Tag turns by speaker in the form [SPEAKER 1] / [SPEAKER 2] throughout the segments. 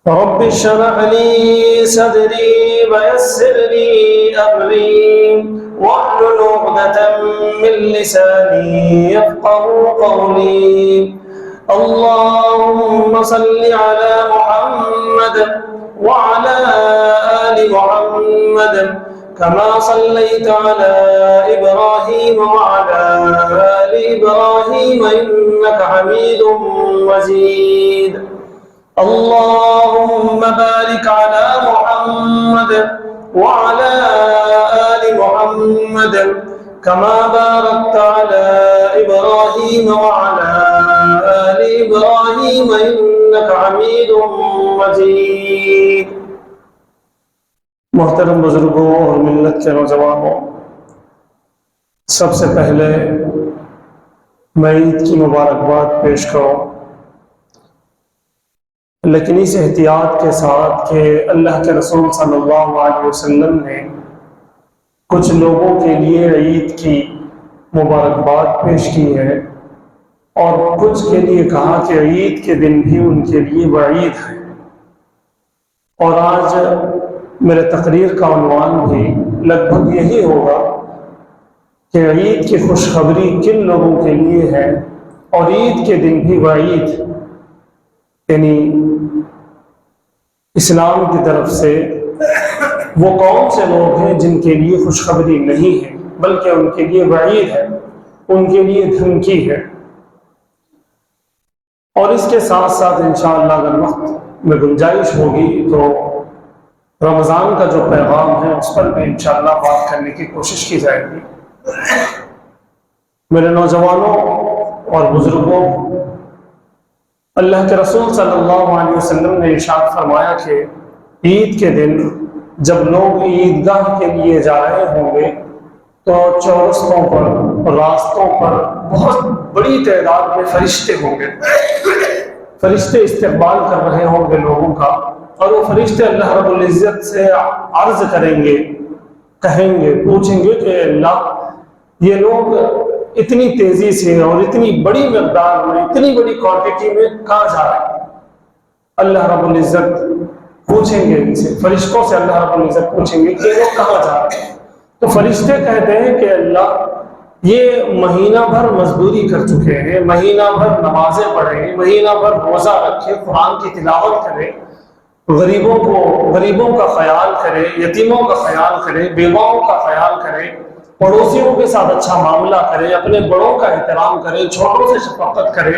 [SPEAKER 1] رب اشرح لي صدري ويسر لي أمري واحلل عقدة من لساني يفقهوا قولي. اللهم صل على محمد وعلى آل محمد كما صليت على إبراهيم وعلى آل إبراهيم إنك حميد مجيد. اللهم بارك على محمد وعلى آل محمد كما باركت على إبراهيم وعلى آل إبراهيم إنك حميد مجيد. محترم بزرگوں اور ملت کے نوجوانوں، سب سے پہلے میں عید کی مبارکباد پیش کروں، لیکن اس احتیاط کے ساتھ کہ اللہ کے رسول صلی اللہ علیہ وسلم نے کچھ لوگوں کے لیے عید کی مبارکباد پیش کی ہے اور کچھ کے لیے کہا کہ عید کے دن بھی ان کے لیے وعید ہے. اور آج میرے تقریر کا عنوان بھی لگ بھگ یہی ہوگا کہ عید کی خوشخبری کن لوگوں کے لیے ہے اور عید کے دن بھی وعید، یعنی اسلام کی طرف سے وہ کون سے لوگ ہیں جن کے لیے خوشخبری نہیں ہے بلکہ ان کے لیے وعید ہے، ان کے لیے دھمکی ہے. اور اس کے ساتھ ساتھ انشاءاللہ اگر وقت میں گنجائش ہوگی تو رمضان کا جو پیغام ہے اس پر بھی انشاءاللہ بات کرنے کی کوشش کی جائے گی. میرے نوجوانوں اور بزرگوں، اللہ کے رسول صلی اللہ علیہ وسلم نے ارشاد فرمایا کہ عید کے دن جب لوگ عیدگاہ کے لیے جا رہے ہوں گے تو چورستوں پر، راستوں پر بہت بڑی تعداد میں فرشتے ہوں گے. فرشتے استقبال کر رہے ہوں گے لوگوں کا، اور وہ فرشتے اللہ رب العزت سے عرض کریں گے، کہیں گے، پوچھیں گے کہ اللہ، یہ لوگ اتنی تیزی سے اور اتنی بڑی مقدار میں، اتنی بڑی کوانٹٹی میں کہاں جا رہے ہیں؟ اللہ رب العزت پوچھیں گے ان سے، فرشتوں سے اللہ رب العزت پوچھیں گے کہ یہ لوگ کہاں جا رہے ہیں؟ تو فرشتے کہتے ہیں کہ اللہ، یہ مہینہ بھر مزدوری کر چکے ہیں، مہینہ بھر نمازیں پڑھیں، مہینہ بھر روزہ رکھے، قرآن کی تلاوت کریں، غریبوں کا خیال کرے، یتیموں کا خیال کرے، بیواؤں کا خیال کرے، پڑوسیوں کے ساتھ اچھا معاملہ کرے، اپنے بڑوں کا احترام کرے، چھوٹوں سے شفقت کرے.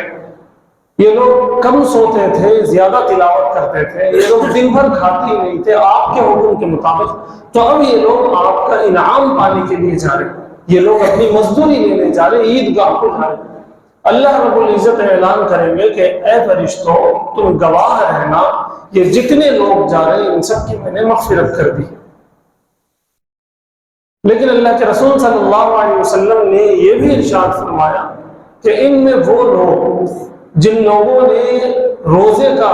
[SPEAKER 1] یہ لوگ کم سوتے تھے، زیادہ تلاوت کرتے تھے، یہ لوگ دن بھر کھاتے ہی نہیں تھے آپ کے حکم کے مطابق، تو اب یہ لوگ آپ کا انعام پانے کے لیے جا رہے ہیں، یہ لوگ اپنی مزدوری لینے جا رہے ہیں، عیدگاہ کو جا رہے ہیں. اللہ رب العزت اعلان کریں گے کہ اے فرشتوں، تم گواہ رہنا، یہ جتنے لوگ جا رہے ہیں ان سب کی میں نے مغفرت کر دی. لیکن اللہ کے رسول صلی اللہ علیہ وسلم نے یہ بھی ارشاد فرمایا کہ ان میں وہ لوگ جن لوگوں نے روزے کا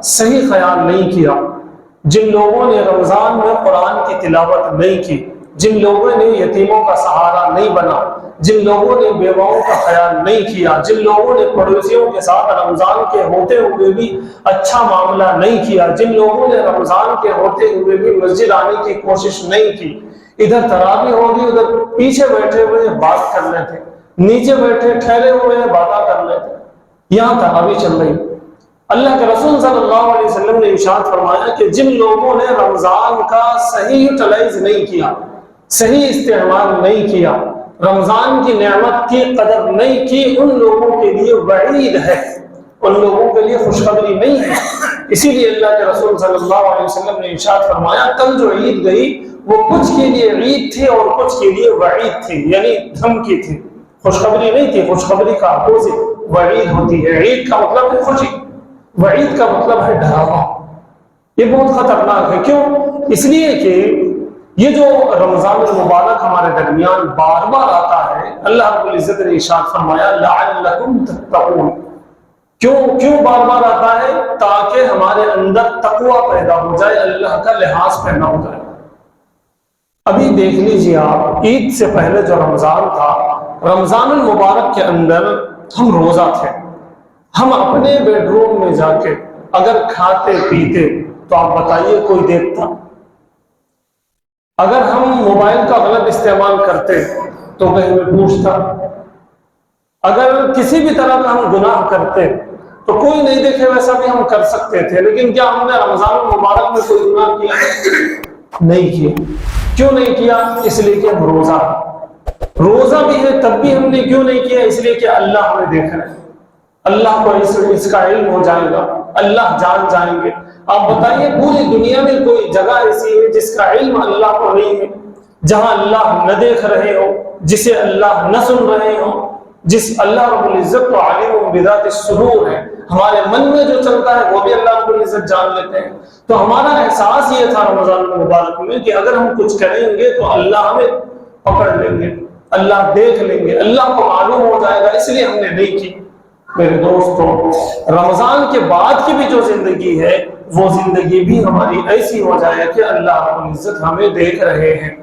[SPEAKER 1] صحیح خیال نہیں کیا، جن لوگوں نے رمضان میں قرآن کی تلاوت نہیں کی، جن لوگوں نے یتیموں کا سہارا نہیں بنا، جن لوگوں نے بیواؤں کا خیال نہیں کیا، جن لوگوں نے پڑوسیوں کے ساتھ رمضان کے ہوتے ہوئے بھی اچھا معاملہ نہیں کیا، جن لوگوں نے رمضان کے ہوتے ہوئے بھی مسجد آنے کی کوشش نہیں کی، ادھر تراویح ہوگی، ادھر پیچھے بیٹھے ہوئے بات کر رہے تھے، نیچے بیٹھے ٹھہرے ہوئے باتیں کر رہے تھے، یہاں تراویح چل رہی. اللہ کے رسول صلی اللہ علیہ وسلم نے ارشاد فرمایا کہ جن لوگوں نے رمضان کا صحیح یوٹیلائز نہیں کیا، صحیح استعمال نہیں کیا، رمضان کی نعمت کی قدر نہیں کی، ان لوگوں کے لیے وعید ہے، ان لوگوں کے لیے خوشخبری نہیں ہے. اسی لیے اللہ کے رسول صلی اللہ علیہ وسلم نے ارشاد فرمایا کل جو عید گئی وہ کچھ کے لیے عید تھی اور کچھ کے لیے وعید تھی، یعنی دھمکی تھی، خوشخبری نہیں تھی. خوشخبری کا اپوزٹ وعید ہوتی ہے. عید کا مطلب ہے خوشی، وعید کا مطلب ہے ڈراوا. یہ بہت خطرناک ہے. کیوں؟ اس لیے کہ یہ جو رمضان المبارک ہمارے درمیان بار بار آتا ہے، اللہ رب العزت نے ارشاد فرمایا لعلکم تتقون. کیوں بار بار آتا ہے؟ تاکہ ہمارے اندر تقوی پیدا ہو جائے، اللہ کا لحاظ پیدا ہو جائے. ابھی دیکھ لیجیے آپ، عید سے پہلے جو رمضان تھا، رمضان المبارک کے اندر ہم روزہ تھے، ہم اپنے بیڈ روم میں جا کے اگر کھاتے پیتے تو آپ بتائیے کوئی دیکھتا؟ اگر ہم موبائل کا غلط استعمال کرتے تو کہیں میں پوچھتا؟ اگر کسی بھی طرح کا ہم گناہ کرتے تو کوئی نہیں دیکھے، ویسا بھی ہم کر سکتے تھے، لیکن کیا ہم نے رمضان المبارک میں کوئی گناہ کیا؟ نہیں کیا۔ کیوں نہیں کیا؟ اس لیے کہ ہم روزہ بھی ہے تب بھی ہم نے کیوں نہیں کیا؟ اس لیے کہ اللہ ہمیں دیکھ رہے ہیں، اللہ کو اس کا علم ہو جائے گا، اللہ جان جائیں گے۔ آپ بتائیے پوری دنیا میں کوئی جگہ ایسی ہے جس کا علم اللہ کو نہیں ہے، جہاں اللہ نہ دیکھ رہے ہو، جسے اللہ نہ سن رہے ہو، جس اللہ رب العزت تو عالم بذات الصدور ہے، ہمارے من میں جو چلتا ہے وہ بھی اللہ رب العزت جان لیتے ہیں۔ تو ہمارا احساس یہ تھا رمضان المبارک میں کہ اگر ہم کچھ کریں گے تو اللہ ہمیں پکڑ لیں گے، اللہ دیکھ لیں گے، اللہ کو معلوم ہو جائے گا، اس لیے ہم نے نہیں کی۔ میرے دوستوں، رمضان کے بعد کی بھی جو زندگی ہے وہ زندگی بھی ہماری ایسی ہو جائے کہ اللہ رب العزت ہمیں دیکھ رہے ہیں۔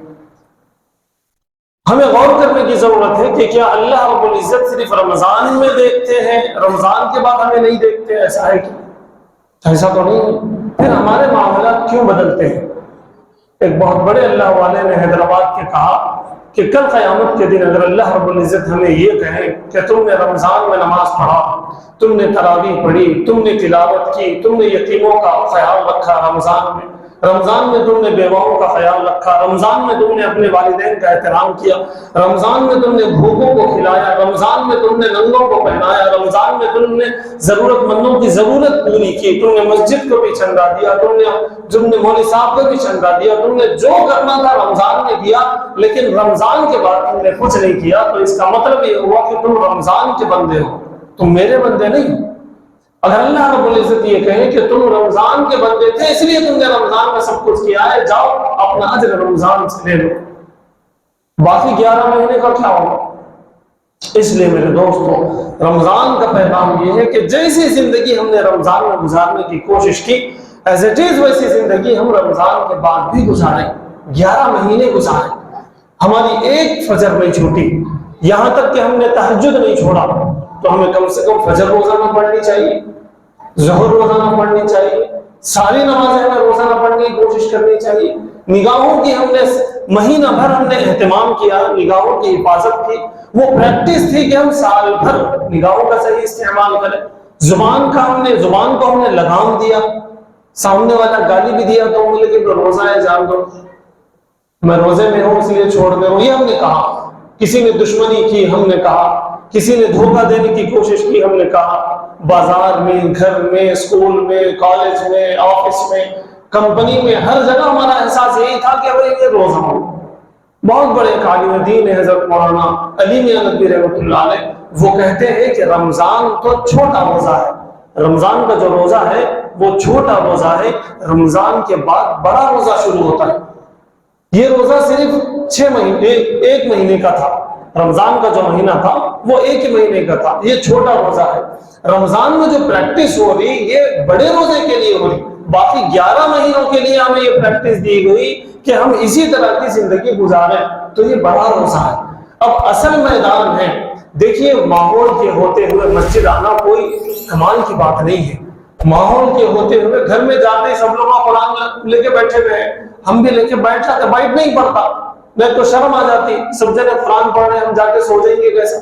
[SPEAKER 1] ہمیں غور کرنے کی ضرورت ہے کہ کیا اللہ رب العزت صرف رمضان میں دیکھتے ہیں، رمضان کے بعد ہمیں نہیں دیکھتے؟ ایسا ہے کہ ایسا تو نہیں؟ پھر ہمارے معاملات کیوں بدلتے ہیں؟ ایک بہت بڑے اللہ والے نے حیدرآباد کے کہا کہ کل قیامت کے دن اگر اللہ رب العزت ہمیں یہ کہے کہ تم نے رمضان میں نماز پڑھا، تم نے تراویح پڑھی، تم نے تلاوت کی، تم نے یتیموں کا خیال رکھا رمضان میں تم نے بیواؤں کا خیال رکھا، رمضان میں تم نے اپنے والدین کا احترام کیا، رمضان میں تم نے بھوکوں کو کھلایا، رمضان میں تم نے ننگوں کو پہنایا، رمضان میں تم نے ضرورت مندوں کی ضرورت پوری کی، تم نے مسجد کو بھی چندہ دیا، تم نے مولوی صاحب کو بھی چندہ دیا، تم نے جو کرنا تھا رمضان میں دیا، لیکن رمضان کے بعد تم نے کچھ نہیں کیا، تو اس کا مطلب یہ ہوا کہ تم رمضان کے بندے ہو، تم میرے بندے نہیں۔ اگر اللہ رب العزت یہ کہے کہ تم رمضان کے بندے تھے اس لیے تم نے رمضان میں سب کچھ کیا ہے، جاؤ اپنا اجر رمضان سے لے لو، باقی 11 مہینے کا کیا ہوگا؟ اس لیے میرے دوستوں، رمضان کا پیغام یہ ہے کہ جیسی زندگی ہم نے رمضان میں گزارنے کی کوشش کی، ایز اٹ از ویسی زندگی ہم رمضان کے بعد بھی گزاریں، 11 مہینے گزاریں۔ ہماری ایک فجر نہیں چھوٹی، یہاں تک کہ ہم نے تہجد نہیں چھوڑا، تو ہمیں کم سے کم فجر روزانہ پڑھنی چاہیے، ظہر روزانہ پڑھنی چاہیے، ساری نمازیں ہمیں روزانہ پڑھنے کی کوشش کرنی چاہیے۔ نگاہوں کی ہم نے مہینہ بھر ہم نے اہتمام کیا، نگاہوں کی حفاظت کی، وہ پریکٹس تھی کہ ہم سال بھر نگاہوں کا صحیح استعمال کریں۔ زبان کو ہم نے لگام دیا، سامنے والا گالی بھی دیا تو بولے کہ روزہ ہے جان دو، میں روزے میں ہوں اس لیے چھوڑ دے رہا ہوں، یہ ہم نے کہا۔ کسی نے دشمنی کی ہم نے کہا، کسی نے دھوکہ دینے کی کوشش کی ہم نے کہا، بازار میں، گھر میں، اسکول میں، کالج میں، آفس میں، کمپنی میں، ہر جگہ ہمارا احساس یہی تھا کہ اب یہ روزہ ہو۔ بہت بڑے عالم دین حضرت مولانا علی میاں ندوی رحمۃ اللہ علیہ، وہ کہتے ہیں کہ رمضان تو چھوٹا روزہ ہے، رمضان کا جو روزہ ہے وہ چھوٹا روزہ ہے، رمضان کے بعد بڑا روزہ شروع ہوتا ہے۔ یہ روزہ صرف 6 مہینے، 1 مہینے کا تھا، رمضان کا جو مہینہ تھا وہ 1 مہینے کا تھا، یہ چھوٹا روزہ ہے۔ رمضان میں جو پریکٹس ہو رہی یہ بڑے روزے کے لیے ہو رہی، باقی 11 مہینوں کے لیے ہمیں یہ پریکٹس دی گئی کہ ہم اسی طرح کی زندگی گزاریں، تو یہ بڑا روزہ ہے۔ اب اصل میدان ہے، دیکھیے ماحول کے ہوتے ہوئے مسجد آنا کوئی کمال کی بات نہیں ہے، ماحول کے ہوتے ہوئے گھر میں جاتے ہی سب لوگ قرآن لے کے بیٹھے ہوئے ہیں، ہم بھی لے کے بیٹھ جاتے، بیٹھ نہیں پڑتا، میں تو شرم آ جاتی، سب جنے قرآن پڑھ رہے ہیں ہم جا کے سو جائیں گے کیسا،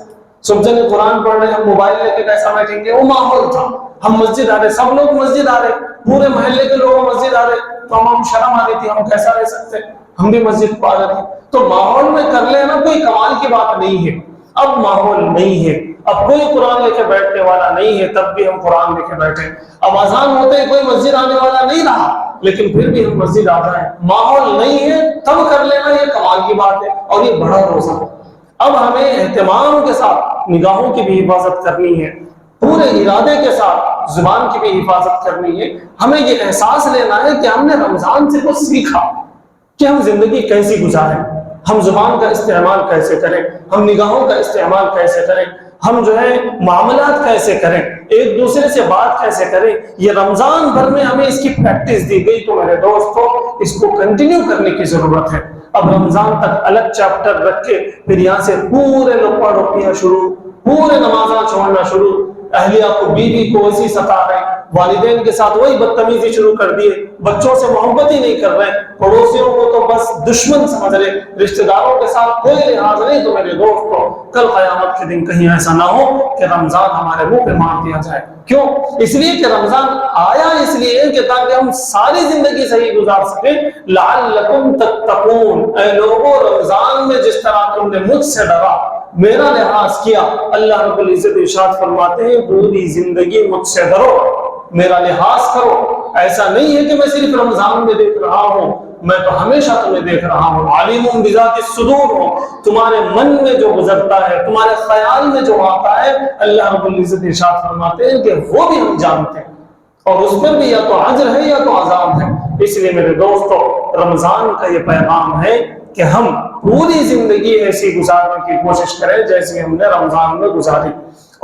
[SPEAKER 1] سب جنے قرآن پڑھ رہے ہیں ہم موبائل لے کے کیسا بیٹھیں گے؟ وہ ماحول تھا، ہم مسجد آ رہے، سب لوگ مسجد آ رہے، پورے محلے کے لوگ مسجد آ رہے، تو ہم شرم آ رہی تھی، ہم کیسا رہ سکتے، ہم بھی مسجد کو آ رہے تھے۔ تو ماحول میں کر لینا کوئی کمال کی بات نہیں ہے۔ اب ماحول نہیں ہے، اب کوئی قرآن لے کے بیٹھنے والا نہیں ہے، تب بھی ہم قرآن لے کے بیٹھے، اب اذان ہوتے ہی کوئی مسجد آنے والا نہیں رہا، لیکن پھر بھی ہم مسجد آ جائیں، ماحول نہیں ہے تب کر لینا یہ کمال کی بات ہے، اور یہ بڑا روزہ ہے۔ اب ہمیں اہتمام کے ساتھ نگاہوں کی بھی حفاظت کرنی ہے، پورے ارادے کے ساتھ زبان کی بھی حفاظت کرنی ہے۔ ہمیں یہ احساس لینا ہے کہ ہم نے رمضان سے کچھ سیکھا کہ ہم زندگی کیسی گزاریں، ہم زبان کا استعمال کیسے کریں، ہم نگاہوں کا استعمال کیسے کریں، ہم جو ہے معاملات کیسے کریں، ایک دوسرے سے بات کیسے کریں۔ یہ رمضان بھر میں ہمیں اس کی پریکٹس دی گئی، تو میرے دوستو اس کو کنٹینیو کرنے کی ضرورت ہے۔ اب رمضان تک الگ چیپٹر رکھ کے پھر یہاں سے پورے لپا ڈپیاں شروع، پورے نمازاں چھوڑنا شروع، اہلیہ کو، بیوی کو ویسی ستا رہے ہیں، والدین کے ساتھ وہی بدتمیزی شروع کر دیے، بچوں سے محبت ہی نہیں کر رہے، پڑوسیوں کو تو بس دشمن سمجھ رہے، رشتہ داروں کے ساتھ کوئی لحاظ نہیں۔ تو میرے دوستو، کل قیامت کے دن کہیں ایسا نہ ہو کہ رمضان ہمارے منہ پہ مار دیا جائے۔ کیوں؟ اس لیے کہ رمضان آیا اس لیے کہ تاکہ ہم ساری زندگی صحیح گزار سکیں۔ لعلکم تتقون، اے لوگوں، رمضان میں جس طرح تم نے مجھ سے ڈرا، میرا لحاظ کیا، اللہ رب العزت ارشاد فرماتے ہیں پوری زندگی مجھ سے ڈرو، میرا لحاظ کرو۔ ایسا نہیں ہے کہ میں صرف رمضان میں دیکھ رہا ہوں، میں تو ہمیشہ تمہیں دیکھ رہا ہوں۔ علیم بذات الصدور ہوں، تمہارے من میں جو گزرتا ہے، تمہارے خیال میں جو آتا ہے، اللہ رب العزت ارشاد فرماتے ہیں کہ وہ بھی ہم جانتے ہیں، اور اس پر بھی یا تو اجر ہے یا تو عذاب ہے۔ اس لیے میرے دوستو، رمضان کا یہ پیغام ہے کہ ہم پوری زندگی ایسی گزارنے کی کوشش کریں جیسے ہم نے رمضان میں گزاری۔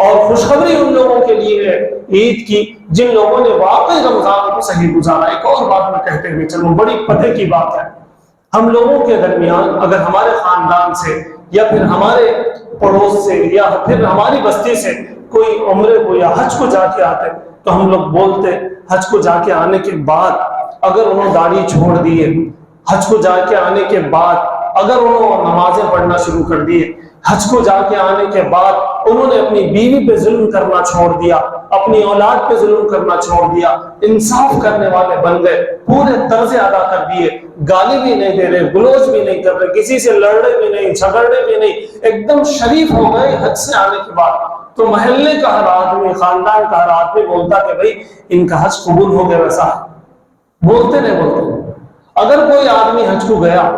[SPEAKER 1] اور خوشخبری ان لوگوں کے لیے ہے عید کی جن لوگوں نے واقعی رمضان کو صحیح گزارا۔ ایک اور بات میں کہتے ہوئے چلوں، بڑی پتے کی بات ہے، ہم لوگوں کے درمیان اگر ہمارے خاندان سے یا پھر ہمارے پڑوس سے یا پھر ہماری بستی سے کوئی عمرے کو یا حج کو جا کے آتے تو ہم لوگ بولتے حج کو جا کے آنے کے بعد اگر انہوں داڑھی چھوڑ دیے، حج کو جا کے آنے کے بعد اگر انہوں نمازیں پڑھنا شروع کر دیے، حج کو جا کے آنے کے بعد انہوں نے اپنی بیوی پہ ظلم کرنا چھوڑ دیا، اپنی اولاد پہ ظلم کرنا چھوڑ دیا، انصاف کرنے والے بن گئے، پورے طرز ادا کر دیے، گالی بھی نہیں دے رہے، گلوچ بھی نہیں کر رہے، کسی سے لڑنے بھی نہیں، جھگڑنے بھی نہیں، ایک دم شریف ہو گئے حج سے آنے کے بعد، تو محلے کا ہر آدمی، خاندان کا ہر آدمی بولتا کہ بھئی ان کا حج قبول ہو گیا، ویسا بولتے نہیں بولتے۔ اگر کوئی آدمی حج کو گیا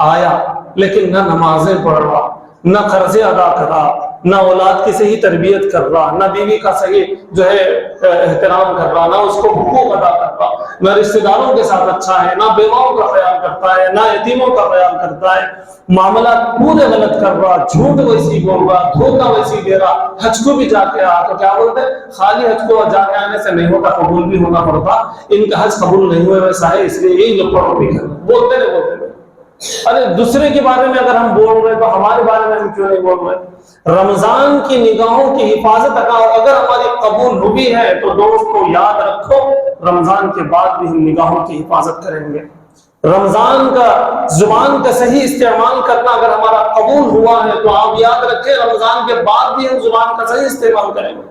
[SPEAKER 1] آیا لیکن نہ نمازیں پڑھ رہا، نہ قرضے ادا کر رہا، نہ اولاد کی صحیح تربیت کر رہا، نہ بیوی کا صحیح جو ہے احترام کر رہا، نہ اس کو حقوق ادا کر رہا، نہ رشتہ داروں کے ساتھ اچھا ہے، نہ بیواؤں کا خیال کرتا ہے، نہ یتیموں کا خیال کرتا ہے، معاملات پورے غلط کر رہا، جھوٹ ویسی بول رہا، دھوکہ ویسی دے رہا، حج کو بھی جا کے آ تو کیا بولتے ہیں خالی حج کو جا کے آنے سے نہیں ہوتا، قبول بھی ہونا پڑتا، ان کا حج قبول نہیں ہوئے ویسا ہے، اس لیے یہی لوگ پڑھو بھی بولتے نہیں بولتے نہیں۔ ارے دوسرے کے بارے میں اگر ہم بول رہے تو ہمارے بارے میں ہم کیوں نہیں بول رہے؟ رمضان کی نگاہوں کی حفاظت اگر ہماری قبول ہوئی ہے تو دوستو یاد رکھو رمضان کے بعد بھی ہم نگاہوں کی حفاظت کریں گے۔ رمضان کا زبان کا صحیح استعمال کرنا اگر ہمارا قبول ہوا ہے تو آپ یاد رکھیں رمضان کے بعد بھی ہم زبان کا صحیح استعمال کریں گے۔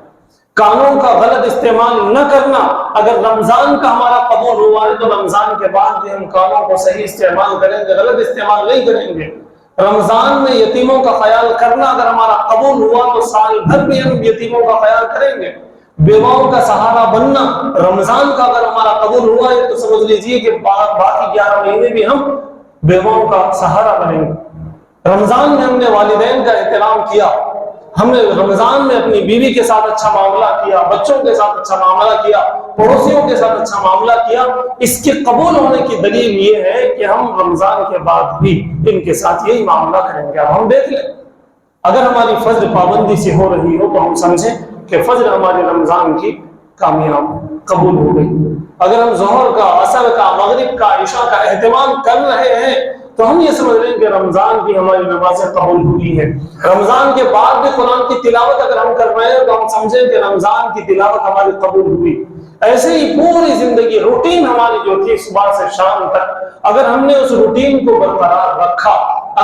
[SPEAKER 1] کانوں کا غلط استعمال نہ کرنا اگر رمضان کا ہمارا قبول ہوا ہے تو رمضان کے بعد بھی ہم کانوں کو صحیح استعمال کریں گے، غلط استعمال نہیں کریں گے۔ رمضان میں یتیموں کا خیال کرنا اگر ہمارا قبول ہوا تو سال بھر بھی ہم یتیموں کا خیال کریں گے۔ بیواؤں کا سہارا بننا رمضان کا اگر ہمارا قبول ہوا ہے تو سمجھ لیجئے کہ باقی 11 مہینے بھی ہم بیواؤں کا سہارا بنیں گے۔ رمضان میں ہم نے والدین کا احترام کیا، ہم نے رمضان میں اپنی بیوی کے ساتھ اچھا معاملہ کیا، بچوں کے ساتھ اچھا معاملہ کیا، پڑوسیوں کے ساتھ اچھا معاملہ کیا، اس کے قبول ہونے کی دلیل یہ ہے کہ ہم رمضان کے بعد بھی ان کے ساتھ یہی معاملہ کریں گے۔ اب ہم دیکھ لیں اگر ہماری فجر پابندی سے ہو رہی ہو تو ہم سمجھیں کہ فجر ہمارے رمضان کی کامیاب قبول ہو گئی۔ اگر ہم ظہر کا، عصر کا، مغرب کا، عشاء کا اہتمام کر رہے ہیں تو ہم یہ سمجھ رہے ہیں کہ رمضان کی ہماری نمازیں قبول ہوئی ہے۔ رمضان کے بعد بھی قرآن کی تلاوت اگر ہم کر رہے ہیں تو ہم سمجھیں کہ رمضان کی تلاوت ہماری قبول ہوئی۔ ایسے ہی پوری زندگی روٹین ہماری جو تھی صبح سے شام تک اگر ہم نے اس روٹین کو برقرار رکھا،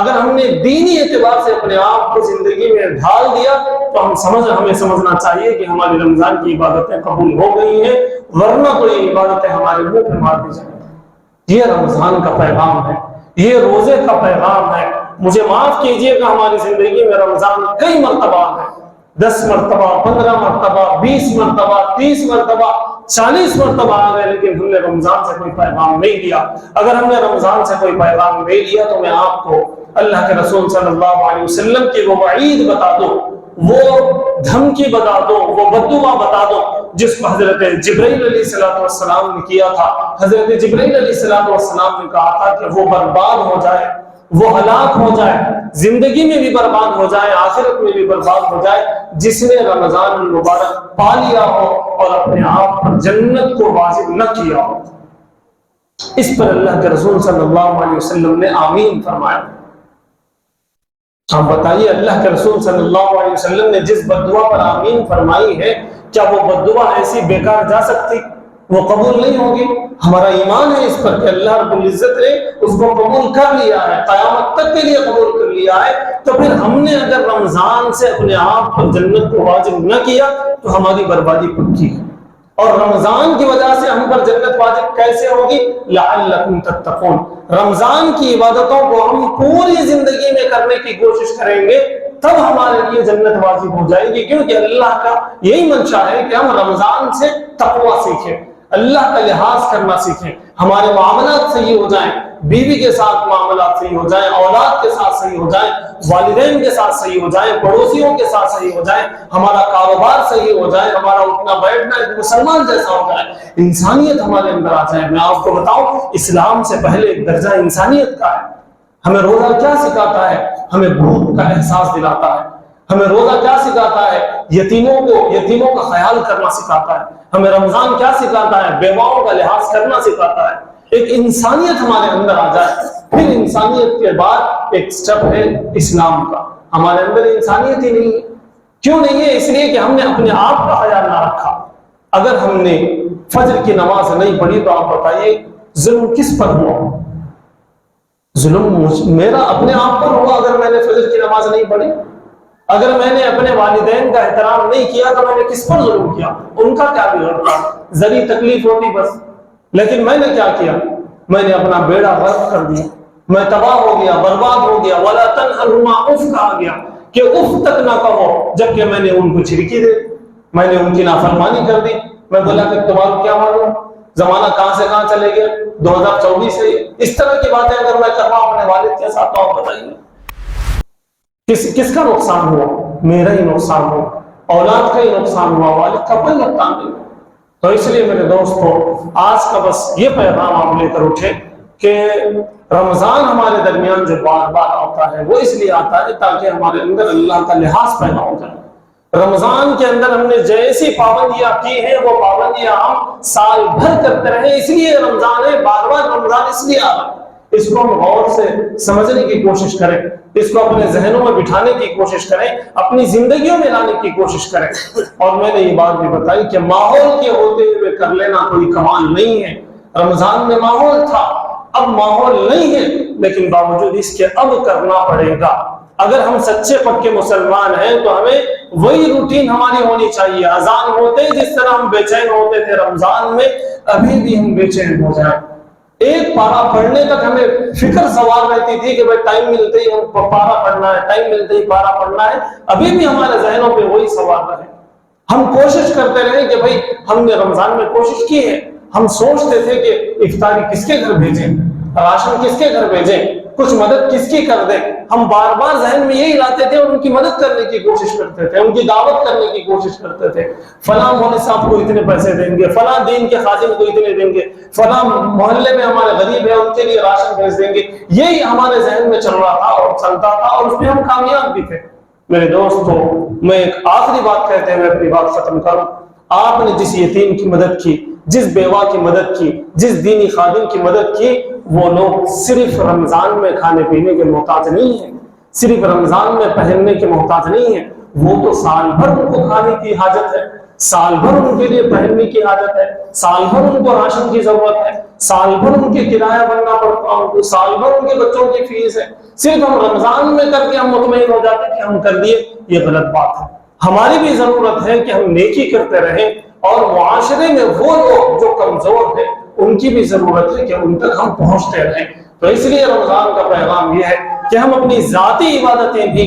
[SPEAKER 1] اگر ہم نے دینی اعتبار سے اپنے آپ کو زندگی میں ڈھال دیا تو ہمیں سمجھنا چاہیے کہ ہماری رمضان کی عبادتیں قبول ہو گئی ہیں، ورنہ تو یہ عبادتیں ہمارے منہ پہ مار دی جائیں گی۔ یہ رمضان کا پیغام ہے، یہ روزے کا پیغام ہے۔ مجھے معاف کیجئے کہ ہماری زندگی میں رمضان کئی مرتبہ ہے، 10 مرتبہ، 15 مرتبہ، 20 مرتبہ، 30 مرتبہ، 40 مرتبہ آ گئے، لیکن ہم نے رمضان سے کوئی پیغام نہیں دیا۔ اگر ہم نے رمضان سے کوئی پیغام نہیں دیا تو میں آپ کو اللہ کے رسول صلی اللہ علیہ وسلم کی وہ وعید بتا دو، وہ دھمکی بتا دو، وہ بددعا بتا دو جس کو حضرت جبرائیل علیہ السلام نے کیا تھا۔ حضرت جبرائیل علیہ السلام نے کہا تھا کہ وہ برباد ہو جائے، وہ ہلاک ہو جائے، زندگی میں بھی برباد ہو جائے، آخرت میں بھی برباد ہو جائے، جس نے رمضان المبارک پا لیا ہو اور اپنے آپ پر جنت کو واجب نہ کیا ہو۔ اس پر اللہ کے رسول صلی اللہ علیہ وسلم نے آمین فرمایا۔ آپ بتائیے اللہ کے رسول صلی اللہ علیہ وسلم نے جس بددعا پر آمین فرمائی ہے کیا وہ بددعا ایسی بیکار جا سکتی؟ وہ قبول نہیں ہوگی؟ ہمارا ایمان ہے اس پر کہ اللہ رب العزت نے اس کو قبول کر لیا ہے، قیامت تک کے لیے قبول کر لیا ہے، تو پھر ہم نے اگر رمضان سے اپنے آپ پر جنت کو واجب نہ کیا تو ہماری بربادی پکی ہے۔ اور رمضان کی وجہ سے ہم پر جنت واجب کیسے ہوگی؟ لعلکم تتقون۔ رمضان کی عبادتوں کو ہم پوری زندگی میں کرنے کی کوشش کریں گے تب ہمارے لیے جنت واجب ہو جائے گی، کیونکہ اللہ کا یہی منشا ہے کہ ہم رمضان سے تقویٰ سیکھیں، اللہ کا لحاظ کرنا سیکھیں، ہمارے معاملات صحیح ہو جائیں، بیوی کے ساتھ معاملات صحیح ہو جائیں، اولاد کے ساتھ صحیح ہو جائیں، والدین کے ساتھ صحیح ہو جائیں، پڑوسیوں کے ساتھ صحیح ہو جائیں، ہمارا کاروبار صحیح ہو جائے، ہمارا اٹھنا بیٹھنا ایک مسلمان جیسا ہو جائے، انسانیت ہمارے اندر آ جائے۔ میں آپ کو بتاؤں، اسلام سے پہلے ایک درجہ انسانیت کا ہے۔ ہمیں روزہ کیا سکھاتا ہے؟ ہمیں بھوک کا احساس دلاتا ہے۔ ہمیں روزہ کیا سکھاتا ہے؟ یتیموں کا خیال کرنا سکھاتا ہے۔ ہمیں رمضان کیا سکھاتا ہے؟ بیواؤں کا لحاظ کرنا سکھاتا ہے۔ ایک انسانیت ہمارے اندر آ جائے، پھر انسانیت کے بعد ایک سٹیپ ہے اسلام کا۔ ہمارے اندر انسانیت ہی نہیں ہے۔ کیوں نہیں ہے؟ اس لیے کہ ہم نے اپنے آپ کا خیال نہ رکھا۔ اگر ہم نے فجر کی نماز نہیں پڑھی تو آپ بتائیے ظلم کس پر ہوا؟ ظلم میرا اپنے آپ پر ہوا اگر میں نے فجر کی نماز نہیں پڑھی۔ اگر میں نے اپنے والدین کا احترام نہیں کیا تو میں نے کس پر ظلم کیا؟ ان کا کیا بگڑتا؟ ذری تکلیف ہوتی بس، لیکن میں نے کیا کیا؟ میں نے اپنا بیڑا غرق کر دیا، میں تباہ ہو گیا، برباد ہو گیا۔ وَلَا تَنْهَرْهُمَا اف کہا گیا کہ اف تک نہ کہو، جبکہ میں نے ان کو چھڑکی دے، میں نے ان کی نافرمانی کر دی۔ میں بولا کہ تمہارا کیا معلوم، زمانہ کہاں سے کہاں چلے گیا، 2024 ہے۔ اس طرح کی باتیں اگر میں کر رہا ہوں اپنے والد کے ساتھ تو آپ بتائیے کس کا نقصان ہوا؟ میرا ہی نقصان ہوا، اولاد کا ہی نقصان ہوا، والد کا کوئی نقصان نہیں ہوا۔ تو اس لیے میرے دوستو، آج کا بس یہ پیغام آپ لے کر اٹھے کہ رمضان ہمارے درمیان جو بار بار آتا ہے وہ اس لیے آتا ہے تاکہ ہمارے اندر اللہ کا لحاظ پیدا ہو جائے۔ رمضان کے اندر ہم نے جیسی پابندیاں کی ہیں وہ پابندیاں ہم سال بھر کرتے رہے، اس لیے رمضان ہے، بار بار رمضان اس لیے آ رہا ہے۔ اس کو ہم غور سے سمجھنے کی کوشش کریں، اس کو اپنے ذہنوں میں بٹھانے کی کوشش کریں، اپنی زندگیوں میں لانے کی کوشش کریں۔ اور میں نے یہ بات بھی بتائی کہ ماحول کے ہوتے ہوئے کر لینا کوئی کمال نہیں ہے۔ رمضان میں ماحول تھا، اب ماحول نہیں ہے، لیکن باوجود اس کے اب کرنا پڑے گا۔ اگر ہم سچے پکے مسلمان ہیں تو ہمیں وہی روٹین ہماری ہونی چاہیے۔ اذان ہوتے جس طرح ہم بے چین ہوتے تھے رمضان میں، ابھی بھی ہم بے چین ہو جائیں۔ ایک پارا پڑھنے تک ہمیں فکر سوال رہتی تھی کہ بھائی ٹائم ملتے ہی ہم پارا پڑھنا ہے، ٹائم ملتے ہی پارا پڑھنا ہے، ابھی بھی ہمارے ذہنوں پہ وہی سوال رہے۔ ہم کوشش کرتے رہے کہ بھائی ہم نے رمضان میں کوشش کی ہے، ہم سوچتے تھے کہ افطاری کس کے گھر بھیجیں، راشن کس کے گھر بھیجیں، کچھ مدد کس کی کر دیں۔ ہم بار بار ذہن میں یہی لاتے تھے اور ان کی مدد کرنے کی کوشش کرتے تھے، ان کی دعوت کرنے کی کوشش کرتے تھے۔ فلاں مولوی صاحب کو اتنے پیسے دیں گے، فلاں دین کے خادم کو اتنے دیں گے، فلاں محلے میں ہمارے غریب ہیں ان کے لیے راشن بھیج دیں گے۔ یہی ہمارے ذہن میں چل رہا تھا اور چلتا تھا، اور اس میں ہم کامیاب بھی تھے۔ میرے دوستو، میں ایک آخری بات کہتے ہوئے اپنی بات ختم کروں۔ آپ نے جس یتیم کی مدد کی، جس بیوہ کی مدد کی، جس دینی خادم کی مدد کی، وہ لوگ صرف رمضان میں کھانے پینے کے محتاج نہیں ہیں، صرف رمضان میں پہننے کے محتاج نہیں ہیں، وہ تو سال بھر ان کو کھانے کی حاجت ہے، سال بھر ان کے لیے پہننے کی حاجت ہے، سال بھر ان کو راشن کی ضرورت ہے، سال بھر ان کے کرایہ بننا پڑتا ہے، سال بھر ان کے بچوں کی فیس ہے۔ صرف ہم رمضان میں کر کے ہم مطمئن ہو جاتے ہیں کہ ہم کر دیے، یہ غلط بات ہے۔ ہماری بھی ضرورت ہے کہ ہم نیکی کرتے رہیں، اور معاشرے میں وہ لوگ جو کمزور ہیں ان کی بھی ضرورت ہے کہ ان تک ہم پہنچتے رہیں۔ تو اس لیے رمضان کا پیغام یہ ہے کہ ہم اپنی ذاتی عبادتیں بھی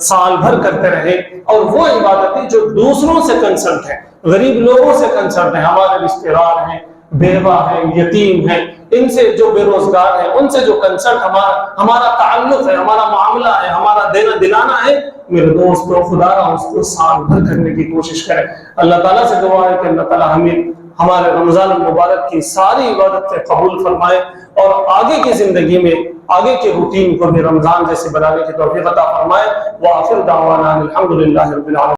[SPEAKER 1] سال بھر کرتے رہیں، اور وہ عبادتیں جو دوسروں سے کنسرن ہیں، غریب لوگوں سے کنسرن ہیں، ہمارے رشتے دار ہیں، بیوہ ہیں، یتیم ہیں، ان سے جو بے روزگار ہیں، ان سے جو کنسرن ہمارا تعلق ہے، ہمارا معاملہ ہے، ہمارا دینا دلانا ہے، میرے دوستو خدا را اس کو سال بھر کرنے کی کوشش کریں۔ اللہ تعالیٰ سے دعا ہے کہ اللہ تعالیٰ ہمیں ہمارے رمضان المبارک کی ساری عبادتیں قبول فرمائے، اور آگے کی زندگی میں آگے کے روٹین کو بھی رمضان جیسے بنانے کی توفیق عطا فرمائے۔ وآخر دعوانا الحمدللہ رب العالمین۔